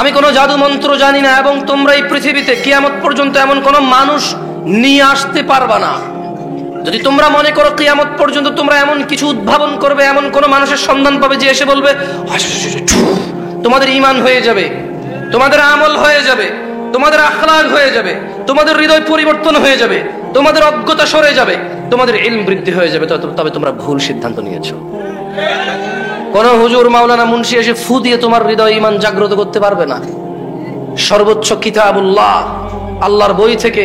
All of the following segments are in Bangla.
আমি কোনো জাদু মন্ত্র জানি না এবং তোমরা এই পৃথিবীতে কিয়ামত পর্যন্ত এমন কোন মানুষ নিয়ে আসতে পারবা না। যদি তোমরা মনে করো কিয়ামত পর্যন্ত তোমরা এমন কিছু উদ্ভাবন করবে, এমন কোন মানুষের সন্ধান পাবে যে এসে বলবে, তোমাদের ঈমান হয়ে যাবে, তোমাদের আমল হয়ে যাবে, তোমাদের আখলাক হয়ে যাবে, তোমাদের হৃদয় পরিবর্তন হয়ে যাবে, তোমাদের অজ্ঞতা সরে যাবে, তোমাদের ইলম বৃদ্ধি হয়ে যাবে, তবে তোমরা ভুল সিদ্ধান্ত নিয়েছো। কোন হুজুর মাওলানা মুন্সি এসে ফু দিয়ে তোমার হৃদয় ঈমান জাগ্রত করতে পারবে না। সর্বোচ্চ কিতাবুল্লাহ, আল্লাহর বই থেকে,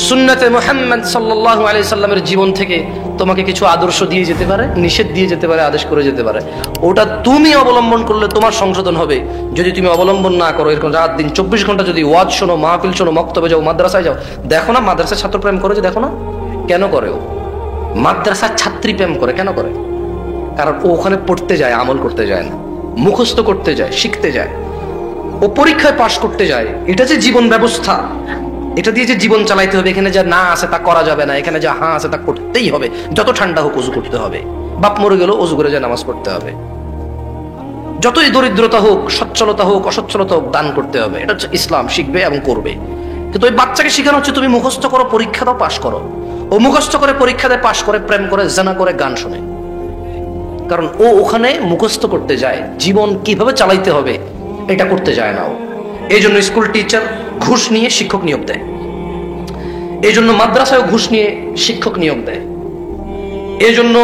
সুন্নতে মুহাম্মদ সাল্লাল্লাহু আলাইহি সাল্লামের জীবন থেকে তোমাকে কিছু আদর্শ দিয়ে যেতে পারে, নিষেধ দিয়ে যেতে পারে, আদেশ করে যেতে পারে। ওটা তুমি অবলম্বন করলে তোমার সংশোধন হবে। যদি তুমি অবলম্বন না করো, এরকম রাত দিন 24 ঘন্টা যদি ওয়াজ শোনো, মাহফিল শোনো, মক্তবে যাও, মাদ্রাসায় যাও, দেখো না মাদ্রাসার ছাত্র প্রেম করে, যে দেখো না কেন করে, ও মাদ্রাসার ছাত্রী প্রেম করে কেন করে? কারণ ও ওখানে পড়তে যায়, আমল করতে যায় না, মুখস্থ করতে যায়, শিখতে যায়, ও পরীক্ষায় পাশ করতে যায়। এটা যে জীবন ব্যবস্থা, এটা দিয়ে যে জীবন চালাইতে হবে, এখানে যা না আছে তা করা যাবে না, এখানে যা হ্যাঁ আছে তা করতেই হবে। যত ঠান্ডা হোক অজু করতে হবে, বাপ মরে গেল অজু করে যা নামাজ পড়তে হবে, যতই দরিদ্রতা হোক, সচ্ছলতা হোক, অসচ্ছলতা হোক, দান করতে হবে। এটা হচ্ছে ইসলাম, শিখবে এবং করবে। কিন্তু ওই বাচ্চাকে শেখানো হচ্ছে তুমি মুখস্থ করো, পরীক্ষা দাও, পাশ করো। ও মুখস্থ করে, পরীক্ষা দেয়, পাশ করে, প্রেম করে, জানা করে, গান শোনে। কারণ ও ওখানে মুখস্থ করতে যায়, জীবন কিভাবে চালাইতে হবে এটা করতে যায় না ও। এই জন্য স্কুল টিচার ঘুষ নিয়ে শিক্ষক নিয়োগ দেয়, এই জন্য মাদ্রাসায় ঘুষ নিয়ে শিক্ষক নিয়োগ দেয়। এই জন্য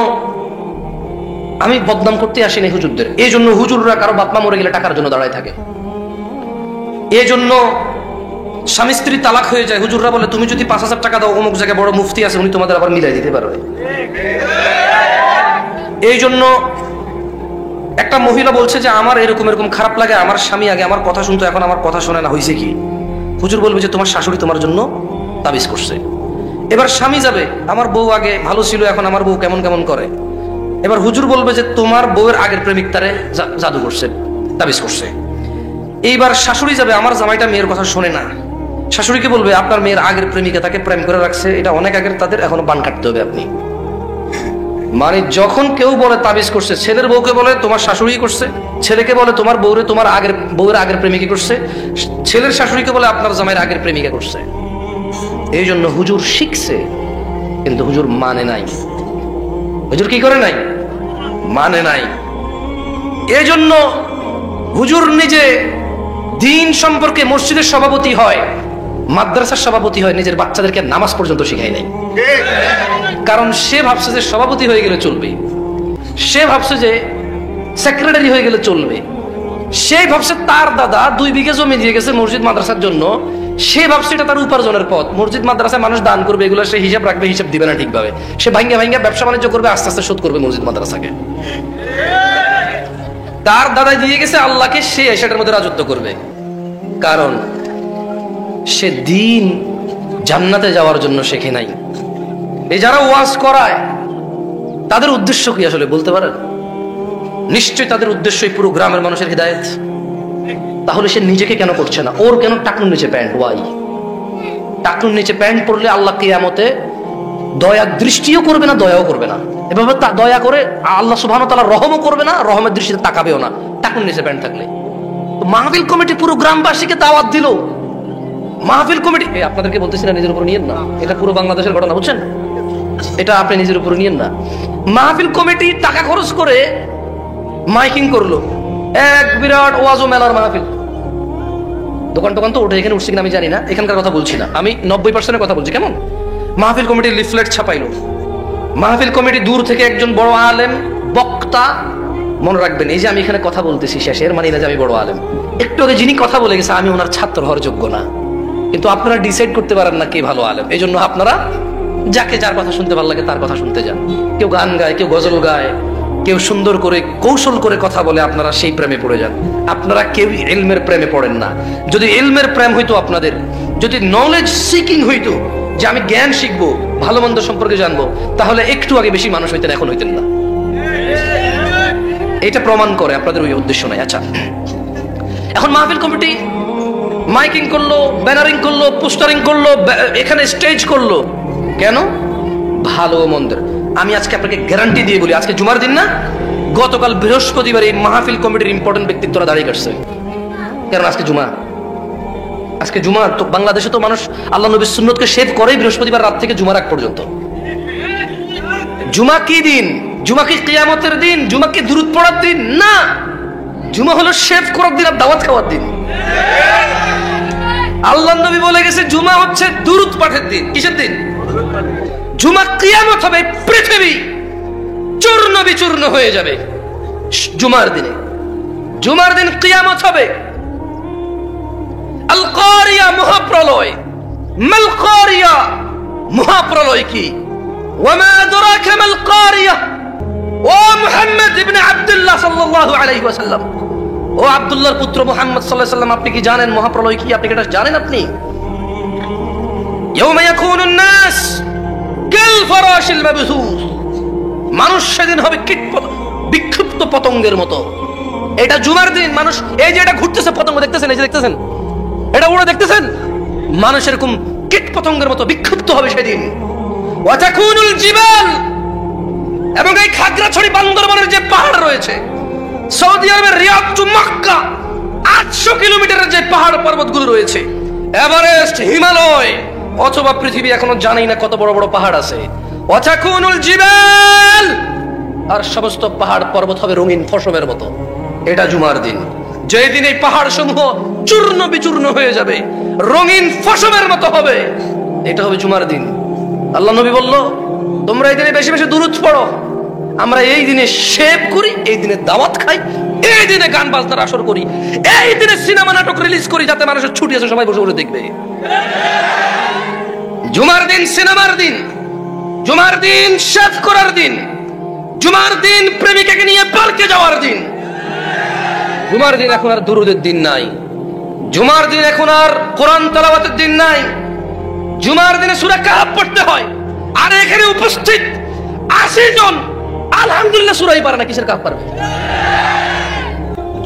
আমি বদনাম করতে আসিনি হুজুরদের, এই জন্য হুজুররা কারো বাপ মা মরে গেলে টাকার জন্য দাঁড়ায় থাকে। এই জন্য স্বামী স্ত্রী তালাক হয়ে যায়, হুজুররা বলে তুমি যদি 5,000 টাকা দাও, অমুক জায়গায় বড় মুফতি আছে, উনি তোমাদের আবার মিলাই দিতে পারবে। এই জন্য একটা মহিলা বলছে যে আমার এরকম এরকম খারাপ লাগে, আমার স্বামী আগে আমার কথা শুনতো, এখন আমার কথা শোনে না, হয়েছে কি? হুজুর বলবে যে তোমার শাশুড়ি তোমার জন্য তাবিজ করছে। এবার স্বামী যাবে, আমার বউ আগে ভালো ছিল, এখন আমার বউ কেমন কেমন করে। এবার হুজুর বলবে যে তোমার বউয়ের আগের প্রেমিক তারে জাদু করছে, তাবিজ করছে। এইবার শাশুড়ি যাবে, আমার জামাইটা মেয়ের কথা শোনে না, শাশুড়িকে বলবে আপনার মেয়ের আগের প্রেমিকা তাকে প্রেম করে রাখছে, এটা অনেক আগের, তাদের এখনো বান কাটতে হবে আপনি। মানে যখন কেউ বলে তাবিজ করছে, ছেলের বউকে বলে তোমার শাশুড়ি করছে, ছেলেকে বলে তোমার বউরে তোমার আগের বউয়ের আগের প্রেমিকা করছে, ছেলের শাশুড়িকে বলে আপনার জামাইয়ের আগের প্রেমিকা করছে। এই জন্য হুজুর শিখছে কিন্তু হুজুর মানে নাই। হুজুর কি করে নাই? মানে নাই। এই জন্য হুজুর নিজে দিন সম্পর্কে মসজিদের সভাপতি হয়, মাদ্রাসার সভাপতি হয়, নিজের বাচ্চাদেরকে নামাজ পর্যন্ত শিখায় নাই। কারণ সে ভাবছে যে সভাপতি হয়ে গেলে চলবে, সে ভাবছে যে সেক্রেটারি হয়ে গেলে চলবে, সে ভাবছে তার দাদা 2 বিঘা জমি দিয়ে গেছে মসজিদ মাদ্রাসার জন্য, সে ভাবছে এটা তার উপার্জনের পথ, মসজিদ মাদ্রাসায় মানুষ দান করবে, এগুলো সে হিসাব রাখবে, হিসাব দিবে না ঠিকভাবে, সে ভাঙ্গা ভাঙ্গা ব্যবসা বাণিজ্য করবে, আস্তে আস্তে শোধ করবে মসজিদ মাদ্রাসাকে। তার দাদা দিয়ে গেছে আল্লাহকে, সে সেটার মধ্যে রাজত্ব করবে। কারণ সে দিন জান্নাতে যাওয়ার জন্য শেখে নাই। এই যারা ওয়াজ করায় তাদের উদ্দেশ্য কি আসলে বলতে পারেন? নিশ্চয়ই তাদের উদ্দেশ্যই পুরো গ্রামের মানুষের হিদায়াত। তাহলে সে নিজেকে কেন করছে না? ওর কেন টাকনুর নিচে প্যান্ট? ওয়াই টাকনুর নিচে প্যান্ট পরলে আল্লাহ কিয়ামতে দয়া দৃষ্টিও করবে না, দয়াও করবে না। এভাবে দয়া করে আল্লাহ সুবহানাহু ওয়া তাআলা রহমও করবে না, রহমের দৃষ্টিতে তাকাবেও না টাকনুর নিচে প্যান্ট থাকলে। মাহফিল কমিটি পুরো গ্রামবাসীকে দাওয়াত দিল। মাহফিল কমিটি, আপনাদেরকে বলতেছি না নিজের উপর নিয়েন না, এটা পুরো বাংলাদেশের ঘটনা, বুঝছেন? এটা আপনি নিজের উপর নিয়েন না। মাহফিল কমিটি টাকা খরচ করে মাইকিং করলো, এক বিরাট ওয়াজ ও মেলার মাহফিল। দোকান টোকান তো ওঠে, এখানে উঠছে কিনা আমি জানি না, এখানকার কথা বলছি না, আমি 90% কথা বলছি। কেমন মাহফিল কমিটির লিফলেট ছাপাইলো। মাহফিল কমিটি দূর থেকে একজন বড় আলেম বক্তা, মনে রাখবেন এই যে আমি এখানে কথা বলতেছি শেষের মানে না যে আমি বড় আলেম, একটু আগে যিনি কথা বলে গেছে আমি ওনার ছাত্র হওয়ার যোগ্য না, কিন্তু আপনারা ডিসাইড করতে পারেন না কে ভালো আলেম। এই জন্য আপনারা যাকে যার কথা শুনতে ভালো লাগে তার কথা শুনতে যান। কেউ গান গায়, কেউ গজল গায়, কেউ সুন্দর করে কৌশল করে কথা বলে, আপনারা সেই প্রেমে পড়ে যান। আপনারা কেউ ইলমের প্রেমে পড়েন না। যদি ইলমের প্রেম হইতো আপনাদের, যদি নলেজ সিকিং হইতো, যে আমি জ্ঞান শিখবো, ভালো মন্দ সম্পর্কে জানবো, তাহলে একটু আগে বেশি মানুষ হইতেন, এখন হইতেন না। এটা প্রমাণ করে আপনাদের ওই উদ্দেশ্য নাই। আচ্ছা, এখন মাহফিল কমিটি মাইকিং করলো, ব্যানারিং করলো, পোস্টারিং করলো, এখানে স্টেজ করলো, কেন? ভালো মন্দের। আমি আজকে আপনাকে গ্যারান্টি দিয়ে বলি, আজকে জুমার দিন না, গতকাল বৃহস্পতিবার এই মাহফিল কমিটির ইম্পর্টেন্ট ব্যক্তিত্বরা দাঁড়িয়ে কাটছে। কারণ আজকে জুমা। আজকে জুমা তো বাংলাদেশে তো মানুষ আল্লাহ নবীর সুন্নতকে শেভ করে বৃহস্পতিবার রাত থেকে জুমার আগ পর্যন্ত। জুমা কি দিন? জুমা কি কিয়ামতের দিন? জুমা কি দুরূদ পড়ার দিন? না, জুমা হলো শেভ করার দিন আর দাওয়াত খাওয়ার দিন। আল্লাহ নবী বলে গেছে জুমা হচ্ছে দুরূদ পাঠের দিন। কিসের দিন? জুমা। কিয়ামত হবে, পৃথিবী চূর্ণ বিচূর্ণ হয়ে যাবে জুমার দিনে। জুমার দিন কিয়ামত হবে। আল কারিয়া, মহাপ্রলয়। মাল কারিয়া, মহাপ্রলয় কি? ওয়ামা আদরাকা মাল কারিয়া। ও মুহাম্মদ ইবনে আব্দুল্লাহ সাল্লাল্লাহু আলাইহি ওয়াসাল্লাম, ও আব্দুল্লাহর পুত্র মুহাম্মদ সাল্লাল্লাহু আলাইহি ওয়াসাল্লাম, আপনি কি জানেন মহাপ্রলয় কি? আপনি কি এটা জানেন? আপনি ইয়াউমা ইয়াকুনুন নাস কাল ফারাশিল মাবসুস, মানুষ সেদিন হবে বিক্ষিপ্ত পতঙ্গের মতো। এটা জুমার দিন। মানুষ এই যে এটা ঘুরতেছে পতঙ্গ, দেখতেছেন? এই যে দেখতেছেন, এটা উড়ে দেখতেছেন? মানুষ এরকম কীট পতঙ্গের মতো বিক্ষিপ্ত হবে সেদিন। ওয়া তাকুনুল জিবাল, এবং এই খাগড়াছড়ি বান্দরবানের যে পাহাড় রয়েছে, সৌদি আরবের রিয়াদ টু মক্কা 800 কিলোমিটারের যে পাহাড় পর্বতগুলো রয়েছে, এভারেস্ট, হিমালয়, অথবা পৃথিবী এখনো জানি না কত বড় বড় পাহাড় আছে। ওয়া তাকুনুল জিবাল, আর সমস্ত পাহাড় পর্বত হবে রঙিন ফসলের মতো। এটা জুমার দিন, যেই দিন এই পাহাড় সমূহ চূর্ণ বিচূর্ণ হয়ে যাবে, রঙিন ফসলের মতো হবে। এটা হবে জুমার দিন। আল্লাহ নবী বলল তোমরা এই দিনে বেশি বেশি দুরূদ পড়ো। আমরা এই দিনে শেভ করি, এই দিনে দাওয়াত খাই, এই দিনে গান বাজনার আসর করি, এই দিনে সিনেমা নাটক রিলিজ করি, যাতে মানুষের ছুটি আছে সবাই বসে বসে দেখবে। জুমার দিন সিনেমার দিন, জুমার দিন শেভ করার দিন, জুমার দিন প্রেমিকাকে নিয়ে পার্কে যাওয়ার দিন। জুমার দিন এখন আর দুরূদের দিন নাই। জুমার দিন এখন আর কোরআন তেলাওয়াতের দিন নাই। জুমার দিনে সূরা কাহফ পড়তে হয়, আর এখানে উপস্থিত 80 জন আলহামদুলিল্লাহ সূরাই পারে না, কিসের কাহফ পারবে?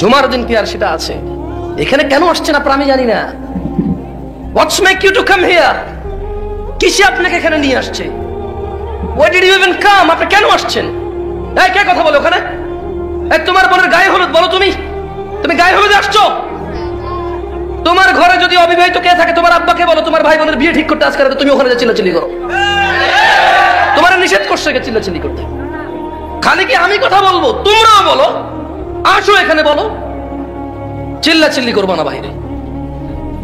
জুমার দিন কি আর সেটা আছে? এখানে কেন আসছেন আপনারা আমি জানি না। What's make you to come here? কিসে আপনাকে এখানে নিয়ে আসছে? What did you even come? আপনি কেন আসছেন? এই কে কথা বলে ওখানে? এই তোমার বোনের গায়ে হলুদ, বলো তুমি গায়ে হলুদে আসছো? তোমার ঘরে যদি অবিবাহিত কে থাকে, তোমার আব্বাকে বলো তোমার ভাই বোনের বিয়ে ঠিক করতে আজকে রাতে তুমি ওখানে চিল্লাচিল্লি করো। তোমার নিষেধ করছে কে চিল্লাচিল্লি করতে? খালি কি আমি কথা বলবো? তোমরাও বলো, আসো এখানে বলো, চিল্লাচিল্লি করবো না বাইরে।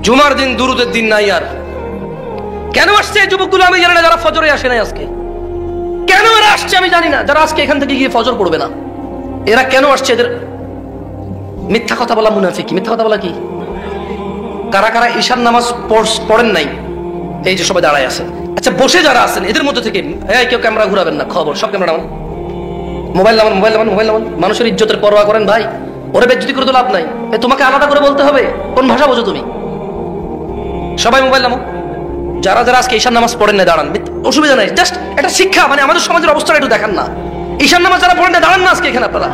জুমার দিন দুরূদের দিন নাই। আর কেন আসছে এই যুবকগুলো আমি জানি না, যারা ফজরে আসে নাই আজকে। কেন এরা আসছে আমি জানি না, যারা আজকে এখান থেকে গিয়ে ফজর পড়বে না। এরা কেন আসছে? এদের মিথ্যা কথা বলা মুনাফিকি। মিথ্যা কথা বলা কি? কারা কারা ঈশার নামাজ পড়েন নাই? এই যে সবাই দাঁড়ায় আছেন। আচ্ছা, বসে যারা আছেন এদের মধ্যে থেকে কেউ ক্যামেরা ঘুরাবেন না, খবর সব ক্যামেরা নামান, মোবাইল নামান, মোবাইল নামান, মোবাইল নামান। মানুষের ইজ্জতের পরোয়া করেন ভাই? ওরে বেজ্জতি করে তো লাভ নাই। তোমাকে আলাদা করে বলতে হবে? কোন ভাষা বোঝো তুমি? সবাই মোবাইল নামো। যারা যারা আজকে ঈশার নামাজ পড়েন না দাঁড়ান, অসুবিধা নাই, জাস্ট একটা শিক্ষা। মানে আমাদের সমাজের অবস্থাটা একটু দেখান না। ঈশার নামাজ যারা পড়েন না দাঁড়ান না আজকে এখানে আপনারা।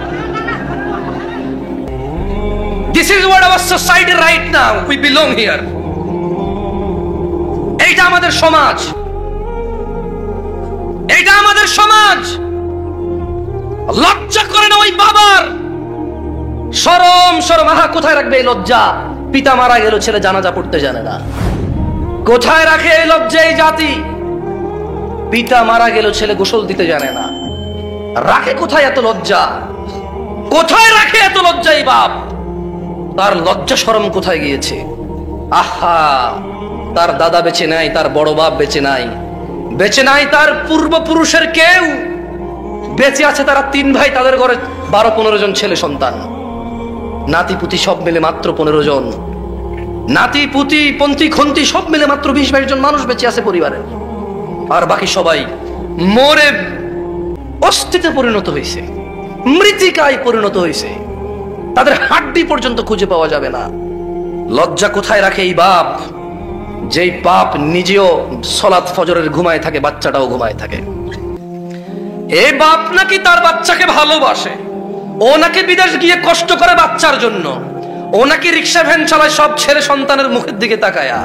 This is what our society right now. We belong here. এইটা আমাদের সমাজ, এইটা আমাদের সমাজ। লজ্জা করে না ওই বাবার? শরম কোথায় রাখবে এই লজ্জা? পিতা মারা গেল, ছেলে জানাজা পড়তে জানে না। কোথায় রাখে এই লজ্জা এই জাতি? পিতা মারা গেল, ছেলে গোসল দিতে জানে না। রাখে কোথায় এত লজ্জা? কোথায় রাখে এত লজ্জা এই বাপ? তার লজ্জা শরম কোথায় গিয়েছে? আহা, তার দাদা বেঁচে নাই, তার বড় বাপ বেঁচে নাই, বেঁচে নাই তার পূর্বপুরুষের কেউ। বেঁচে আছে তারা 3 ভাই, তাদের ঘরে 12-15 জন ছেলে সন্তান। নাতি পুতি সব মিলে মাত্র 15 জন। নাতি পুতি পন্থী খন্তি সব মিলে মাত্র 20-22 জন মানুষ বেঁচে আছে পরিবারে। আর বাকি সবাই মরে অস্থিতে পরিণত হয়েছে, মৃত্তিকায় পরিণত হয়েছে। তাদের হাড্ডি পর্যন্ত খুঁজে পাওয়া যাবে না। লজ্জা কোথায় রাখে এই বাপ? যেই বাপ নিজেও সালাত ফজরের ঘুমায় থাকে, বাচ্চাটাও ঘুমায় থাকে। এই বাপ নাকি তার বাচ্চাকে ভালোবাসে, ও নাকি বিদেশ গিয়ে কষ্ট করে বাচ্চার জন্য, ও নাকি রিক্সা ভ্যান চালায় সব ছেলে সন্তানের মুখের দিকে তাকায়া।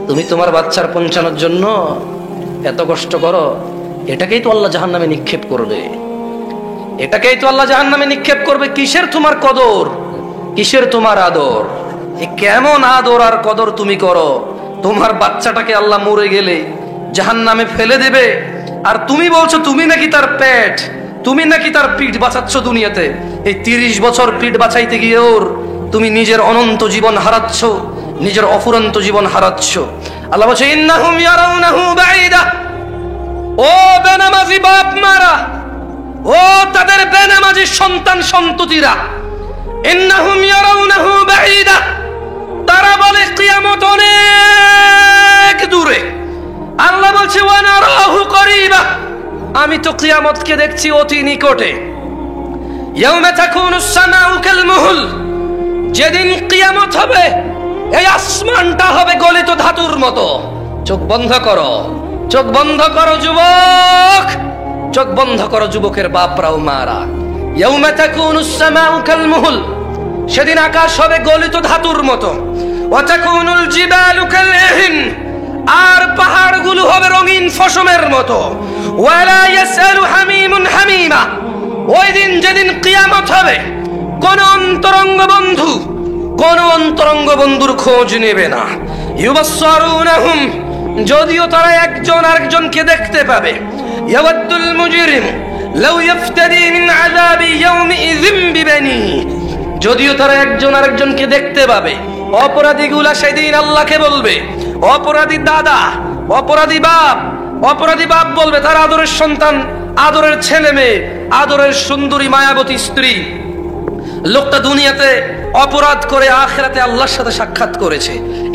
তুমি তোমার বাচ্চার পৌঁছানোর জন্য এত কষ্ট করো, এটাকেই তো আল্লাহ জাহান্নামে নিক্ষেপ করবে। এটাকেই তো আল্লাহ জাহান্নামে নিক্ষেপ করবে। কিসের তোমার কদর, কিসের তোমার আদর? এ কেমন আদর আর কদর তুমি করো? তোমার বাচ্চাটাকে আল্লাহ মরে গেলে জাহান্নামে ফেলে দেবে, আর তুমি বলছো তুমি নাকি তার পেট, তুমি নাকি তার পিঠ বাঁচাচ্ছ দুনিয়াতে। এই 30 বছর পিঠ বাঁচাইতে গিয়ে ওর তুমি নিজের অনন্ত জীবন হারাচ্ছ, নিজের অফুরন্ত জীবন হারাচ্ছ। আল্লাহ বলছে ইন্নাহুম ইয়ারাউনাহু বাঈদা। ও বেনামাজি বাপ মারা, ও তাদের বেনামাজি সন্তান সন্ততিরা, ইন্নাহুম ইয়ারাউনাহু বাঈদা, তারা বলে কিয়ামত অনেক দূরে। আল্লাহ বলছে ওয়া নারাহু করিবা, আমি তো কিয়ামতকে দেখছি অতি নিকটে। ইয়াউমা তাকুনুস সামাউ কাল মুহল, যেদিন কিয়ামত হবে এই আসমানটা হবে গলিত ধাতুর মতো। চোখ বন্ধ করো, চোখ বন্ধ করো যুবক, চোখ বন্ধ করো যুবকের বাপরাও মারা। ইয়াউমা তাকুনুস সামাউ কাল মুহল, সেদিন আকাশ হবে গলিত ধাতুর মতো। ওয়া তাকুনুল জিবালু কাল ইহন, আর পাহাড়গুলো হবে রঙিন ফসমের মতো। ওয়ালা ইয়াসআলু হামিমুন হামিমা, ওই দিন যেদিন কিয়ামত হবে কোন অন্তরঙ্গ বন্ধু কোন অন্তরঙ্গ বন্ধুর খোঁজ নেবে না। ইউবাসসারুনাহুম, যদিও তারা একজন আরেকজনকে দেখতে পাবে। ইয়াওয়াদ্দুল মুজরিম লাউ ইফতাদি মিন আযাবি ইয়াউমিযিন বিবানি, যদিও তারা একজন আরেকজনকে দেখতে পাবে, অপরাধীগুলা সেদিন আল্লাহকে বলবে, অপরাধী দাদা, অপরাধী বাপ বলবে তার আদরের সন্তান, আদরের ছেলে মেয়ে, আদরের সুন্দরী মায়াবতী স্ত্রী, লোকটা দুনিয়াতে অপরাধ করে আখিরাতে আল্লাহর সাথে সাক্ষাৎ করেছে।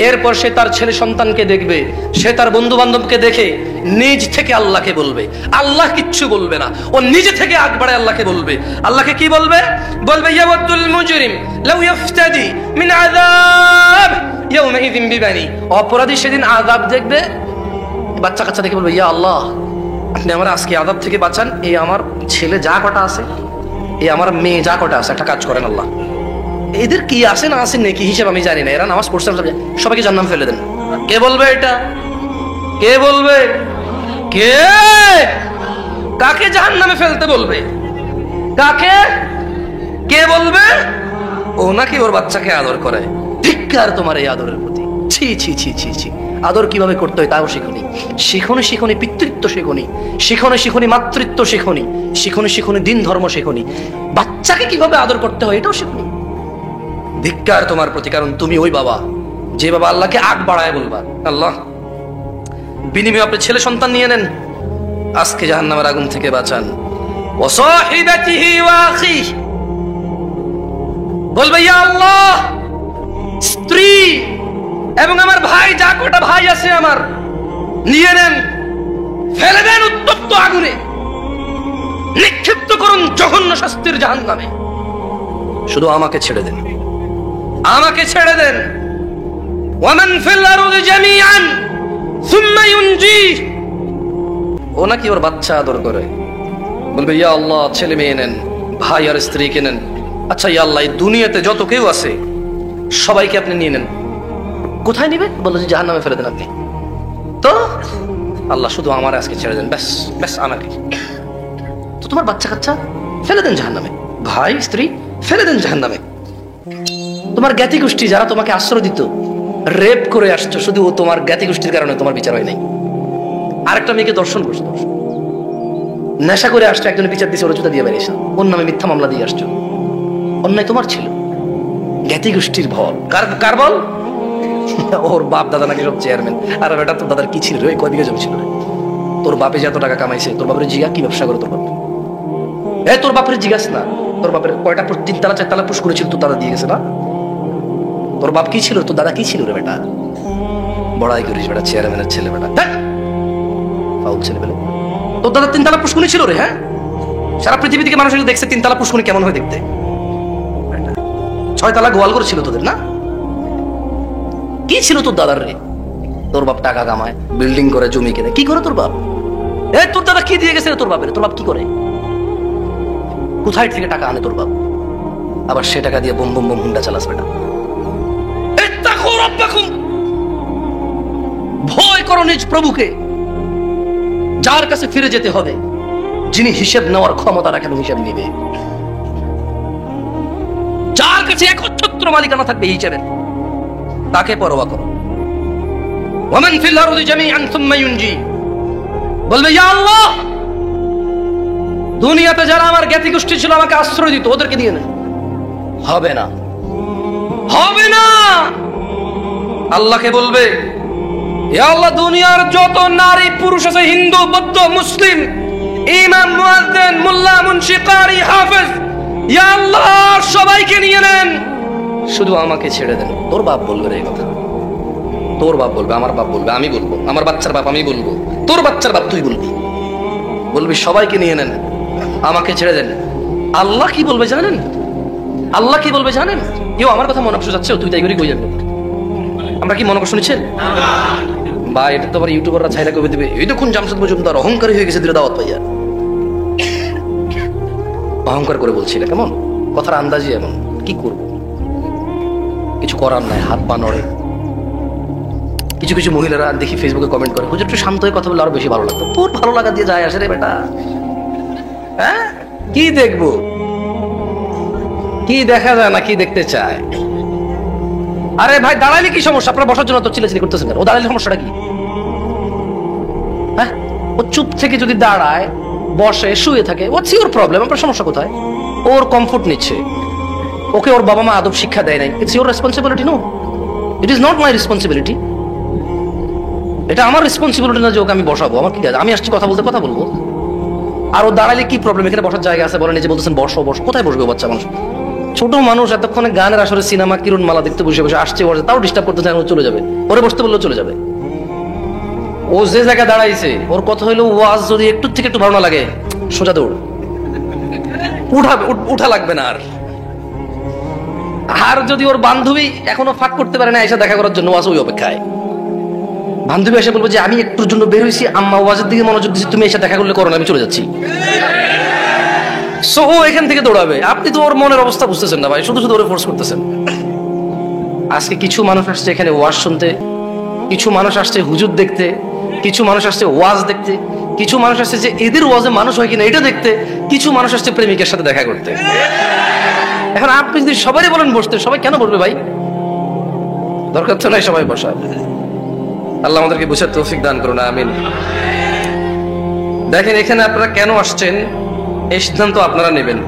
এরপর সে তার ছেলে সন্তানকে দেখবে, সে তার বন্ধু বান্ধবকে দেখে নিজ থেকে আল্লাহকে বলবে। আল্লাহ কিচ্ছু বলবে না, ও নিজে থেকে আগ বাড়ায় আল্লাহকে বলবে। আল্লাহকে কি বলবে? বলবে ইয়াওয়াদ্দুল মুজরিম লাউ ইফতাদি মিন আযাব ইয়াউমিযিন বিবানি, অপরাধী সেদিন আযাব দেখবে, বাচ্চা কাচ্চা দেখে বলবে ইয়া আল্লাহ, আপনি আমার আজকে আযাব থেকে বাঁচান। এই আমার ছেলে যা কটা আছে, এই আমার মেয়ে যা কটা আছে, একটা কাজ করেন আল্লাহ, এদের কি আছে না আছে নাকি হিসাব আমি জানি না, এরা নামাজ পড়ছে সবাইকে জান্নাম ফেলে দেন। কে বলবে এটা? কে বলবে? কে কাকে জাহান্নামে ফেলতে বলবে? কাকে? কে বলবে? ও নাকি ওর বাচ্চাকে আদর করে? ধিক্কার তোমার এই আদরের প্রতি। ছি ছি ছি ছি ছি, আদর কিভাবে করতে হয় তাও শিখুনি, শিখুনি পিতৃত্ব শিখুনি, শিখুনি মাতৃত্ব শিখুনি, শিখুনি দিন ধর্ম শিখুনি, বাচ্চাকে কিভাবে আদর করতে হয় এটাও শিখুনি। ধিক্কার তোমার প্রতি, কারণ তুমি ওই বাবা যে বাবা আল্লাহকে আগ বাড়ায় বলবা আল্লাহ, বিনিময়ে আপনি ছেলে সন্তান নিয়ে নেন, আজকে জাহান্নামের আগুন থেকে বাঁচান। ওয়া সাহিবাতিহি ওয়া আখি, বলবে ইয়া আল্লাহ, স্ত্রী এবং আমার ভাই, যা কটা ভাই আছে আমার, নিয়ে নেন, ফেলে দেন উত্তপ্ত আগুনে, নিক্ষিপ্ত করুন জঘন্য শাস্তির জাহান্নামে, শুধু আমাকে ছেড়ে দেন, আমাকে ছেড়ে দেন। ওয়ামান ফিল আরদি জামিআন সুম্মা ইউনজি, ও নাকি ওর বাচ্চা আদর করে, বলবে ইয়া আল্লাহ, ছেলে মেয়ে নেন, ভাই আর স্ত্রীকে নেন। আচ্ছা ইয়া আল্লাহ, এই দুনিয়াতে যত কেউ আছে সবাইকে আপনি নিয়ে নেন। কোথায় নিবে? বললো যে জাহান্নামে ফেলে দেন আপনি। তো আল্লাহ শুধু আমার আজকে ছেড়ে দেন, ব্যাস ব্যাস আমাকে। তো তোমার বাচ্চা কাচ্চা ফেলে দেন জাহান্নামে, ভাই স্ত্রী ফেলে দেন জাহান্নামে। তোমার জ্ঞাতি গোষ্ঠী যারা তোমাকে আশ্রয় দিত, রেপ করে আসছো, শুধু ও তোমার জ্ঞাতি গোষ্ঠীর কারণে তোমার বিচার হয় নাই। আরেকটা মেয়েকে দর্শন করছো, নেশা করে আসছো, একজনের বিচার দিয়েছে, ওরা জুতা দিয়ে বেরিয়েছে, ওর নামে মিথ্যা মামলা দিয়ে আসছো, অন্যায় তোমার ছিল, জ্ঞাতি গোষ্ঠীর ভল। কার বল? ওর বাপ দাদা নাকি সব চেয়ারম্যান। আর বেটা তোর দাদার কি ছিল রে? কয় বিঘা জমি ছিল রে? তোর বাপে যে এত টাকা কামাইছে, তোর বাপের জিগা কি ব্যবসা করে তোর বাপ? তোর বাপের জিজ্ঞাস না, তোর বাপের কয়টা 3 তলা 4 তলা পুশ করেছিল তোর দাদা দিয়ে গেছে না? তোর বাপ কি ছিল, তোর দাদা কি ছিল রে বেটা? বড়াই করিস বেটা, চেয়ারম্যানের ছেলে বেটা, ফাউল ছেলে বেলে। তোর দাদা 3 তলা পুষ্কুনি ছিল রে। হ্যাঁ, সারা পৃথিবী থেকে মানুষ দেখছে 3 তলা পুষ্কুনি কেমন হয় দেখতে। 6 তলা গোয়ালঘর ছিল তোদের না? কি ছিল তোর দাদার রে? তোর বাপ টাকা কামায়, বিল্ডিং করে, জমি কেনে। কি করে তোর বাপ? তোর দাদা কি দিয়ে গেছে তোর বাপের? তোর বাপ কি করে? কোথায় থেকে টাকা আনে তোর বাপ? আবার সে টাকা দিয়ে বোম বোম বোম হুন্ডা চালাস বেটা। ভয় করো নিজ প্রভুকে, যার কাছে ফিরে যেতে হবে, যিনি হিসেব নেওয়ার ক্ষমতা রাখেন, হিসেব নিবে, যার কাছে একচ্ছত্র মালিকানা থাকবে হিসেবের। তাকে পরোয়া করো। ওয়ামান ফিল আরদি জামিআন সুম্মা ইউনজি, বলবে ইয়া আল্লাহ, দুনিয়াতে যারা আমার জ্ঞাতি গোষ্ঠী ছিল আমাকে আশ্রয় দিত, ওদেরকে দিয়ে না। হবে না, হবে না। আল্লাহকে বলবে ইয়া আল্লাহ, দুনিয়ার যত নারী পুরুষ আছে, হিন্দু বৌদ্ধ মুসলিম, ইমাম মুয়াজ্জিন মোল্লা মুন্সি কারি হাফেজ, ইয়া আল্লাহ সবাইকে নিয়ে নেন, শুধু আমাকে ছেড়ে দেন। তোর বাপ বলবে এই কথা, তোর বাপ বলবে, আমার বাপ বলবে, আমি বলবো, আমার বাচ্চার বাপ আমি বলবো, তোর বাচ্চার বাপ তুই বলবি, বলবি সবাইকে নিয়ে নেন, আমাকে ছেড়ে দেন। আল্লাহ কি বলবে জানেন? আল্লাহ কি বলবে জানেন? কেউ আমার কথা মনে কষ্ট যাচ্ছে, তুই তাই করি কই যাবে। আমরা কি মনে কষ্ট নিচ্ছেন? বা এটা তো আবার ইউটিউবাররা ছাইরা কবে দিবে, এই দেখুন জামশেদ মজুমদার অহংকারী হয়ে গেছে, দিলে দাওয়াত পাইয়া। অহংকার করে বলছি না, কেমন কথার আন্দাজি এমন। কি করব, কিছু করার নাই, হাত পা নড়ে। কিছু কিছু মহিলারা দেখি ফেসবুকে কমেন্ট করে, হুজুর একটু শান্ত হয়ে কথা বলে আরো বেশি ভালো লাগতো। তোর ভালো লাগা দিয়ে যায় আসে রে বেটা, হ্যাঁ? কি দেখবো, কি দেখা যায় না, কি দেখতে চায়? আরে ভাই দাঁড়াইলে কি সমস্যা? আপনারা বসার জন্য তো চিল্লাচিল্লি করতেছেন কেন? ও দাঁড়াইলে সমস্যাটা কি? হ্যাঁ, ও চুপ থেকে যদি দাঁড়ায়, বসে, শুয়ে থাকে, হোয়াটস ইওর প্রবলেম? আপনার সমস্যা কোথায়? ওর কমফোর্ট নিচ্ছে, ওকে ওর বাবা মা আদব শিক্ষা দেয় নাই, it's your responsibility. No, it is not my responsibility. এটা আমার রেসপন্সিবিলিটি না যে ওকে আমি বসাবো। আমার কি আছে? আমি আসছি কথা বলতে, কথা বলবো। আর ও দাঁড়াইলে কি প্রবলেম? এখানে বসার জায়গা আছে, বলেন, এই যে বলতেছেন বসো বসো, কোথায় বসবে বাচ্চা মানুষ? ছোট মানুষ এতক্ষণে গানের আসরে সিনেমা কিরণ মালা দেখতে বসে বসে আসছে, বসে, তাও ডিস্টার্ব করতে চায়, ও চলে যাবে। ওরে বসতে বললেও চলে যাবে। ও যে জায়গায় দাঁড়াইছে, ওর কথা হইলো ওয়াজ যদি একটু থেকে একটু ভালো না লাগে, সোজা দৌড়, উঠা লাগবে না। আর যদি ওর বান্ধবী এখনো ফাঁক করতে পারে না এসে দেখা করার জন্য, ওয়াজ ওই অপেক্ষায়। বান্ধবী এসে বলবো যে আমি একটুর জন্য বের হয়েছি, আম্মা ওয়াজের দিকে মনোযোগ দিচ্ছি, তুমি এসে দেখা করলে করো না, আমি চলে যাচ্ছি। সো ও এখান থেকে দৌড়াবে। আপনি তো ওর মনের অবস্থা বুঝতেছেন না ভাই, শুধু শুধু ওরে ফোর্স করতেছেন। আজকে কিছু মানুষ আসছে এখানে ওয়াজ শুনতে, কিছু মানুষ আসছে হুজুর দেখতে, কিছু মানুষ আসছে ওয়াজ দেখতে, কিছু মানুষ আসছে যে এদের ওয়াজে মানুষ হয় কিনা এটা দেখতে, কিছু মানুষ আসছে প্রেমিকের সাথে দেখা করতে। এখন আপনি যদি সবাই বলেন বসতে, সবাই কেন বলবে ভাই? দরকার তো নাই সবাই বসা। আল্লাহ আমাদেরকে বুঝার তৌফিক দান করুন, আমিন। দেখেন এখানে আপনারা কেন আসছেন, এই সিদ্ধান্ত আপনারা নেবেন।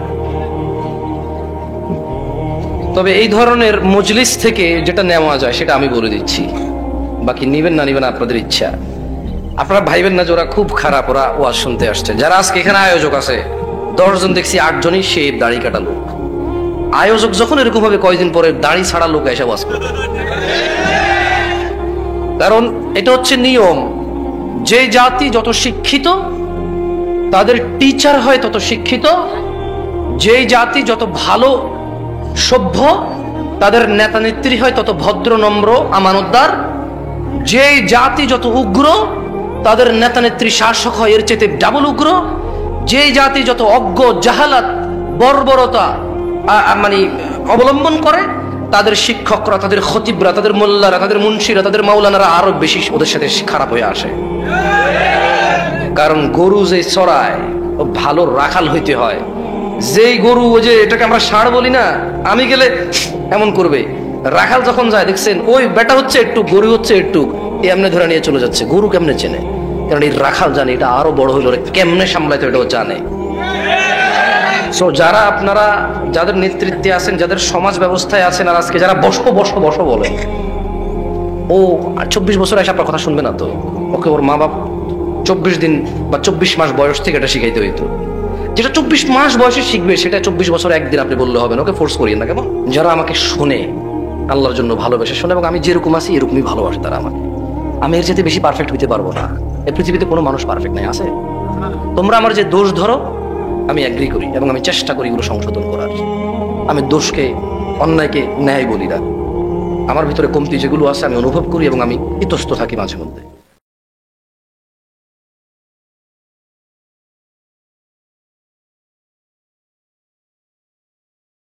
তবে এই ধরনের মজলিস থেকে যেটা নেওয়া যায় সেটা আমি বলে দিচ্ছি, বাকি নিবেন না নিবেন আপনাদের ইচ্ছা। আপনারা ভাইবেন না যে ওরা খুব খারাপ, ওরা ওয়াজ শুনতে আসছে। যারা আজকে এখানে আয়োজক আছে 10 জন দেখছি 8 জনই সে দাড়ি কাটা লোক। আয়োজক যখন এরকম ভাবে কয়েকদিন পরে দাড়ি ছাড়া লোক এসে ওয়াজ করবে, কারণ এটা হচ্ছে নিয়ম। যে জাতি যত শিক্ষিত তাদের টিচার হয় তত শিক্ষিত, যেই জাতি যত ভালো সভ্য তাদের নেতা নেত্রী হয় তত ভদ্র নম্র আমানতদার, যেই জাতি যত উগ্র তাদের নেতা নেত্রী শাসক হয় এর চেয়ে ডাবল উগ্র, যেই জাতি যত অজ্ঞ জাহালাত বর্বরতা মানে অবলম্বন করে তাদের শিক্ষকরা, তাদের খতিবরা, তাদের মোল্লারা, তাদের মুন্সিরা, তাদের মাওলানারা আরো বেশি ওদের সাথে খারাপ হয়ে আসে। কারণ গরু যে চড়ায় ও ভালো রাখাল হইতে হয়। যেই গরু, ওই যে এটাকে আমরা ষাঁড় বলি না, আমি গেলে এমন করবে, রাখাল যখন যায় দেখছেন ওই বেটা হচ্ছে একটু, গরু হচ্ছে একটু, এমনি ধরে নিয়ে চলে যাচ্ছে। গরু কেমনে চেনে? কারণ এই রাখাল জানে এটা আরো বড় হইল, কেমনে সামলাইতে এটাও জানে। সো যারা আপনারা যাদের নেতৃত্বে আছেন, যাদের সমাজ ব্যবস্থায় আছেন, আর আজকে যারা বসো বসো বসো বলে, ও 24 বছর এসে আপনার কথা শুনবে না তো। ওকে ওর মা বাপ 24 দিন বা 24 মাস বয়স থেকে এটা শিখাইতে হইতো। যেটা 24 মাস বয়সে শিখবে সেটা 24 বছর একদিন আপনি বললে হবে না। ওকে ফোর্স করিয়েন না। কেমন? যারা আমাকে শুনে, আল্লাহর জন্য ভালোবেসে শোনে, এবং আমি যেরকম আছি এরকমই ভালোবাসে তারা আমাকে। আমি এর চাইতে বেশি পারফেক্ট হইতে পারবো না। এই পৃথিবীতে কোনো মানুষ পারফেক্ট নাই। আছে? তোমরা আমার যে দোষ ধরো আমি এগ্রি করি এবং আমি চেষ্টা করি এগুলো সংশোধন করার। আমি দোষকে, অন্যায়কে ন্যায় বলি না। আমার ভিতরে কমতি যেগুলো আছে আমি অনুভব করি এবং আমি ইতস্ত থাকি মাঝে মধ্যে।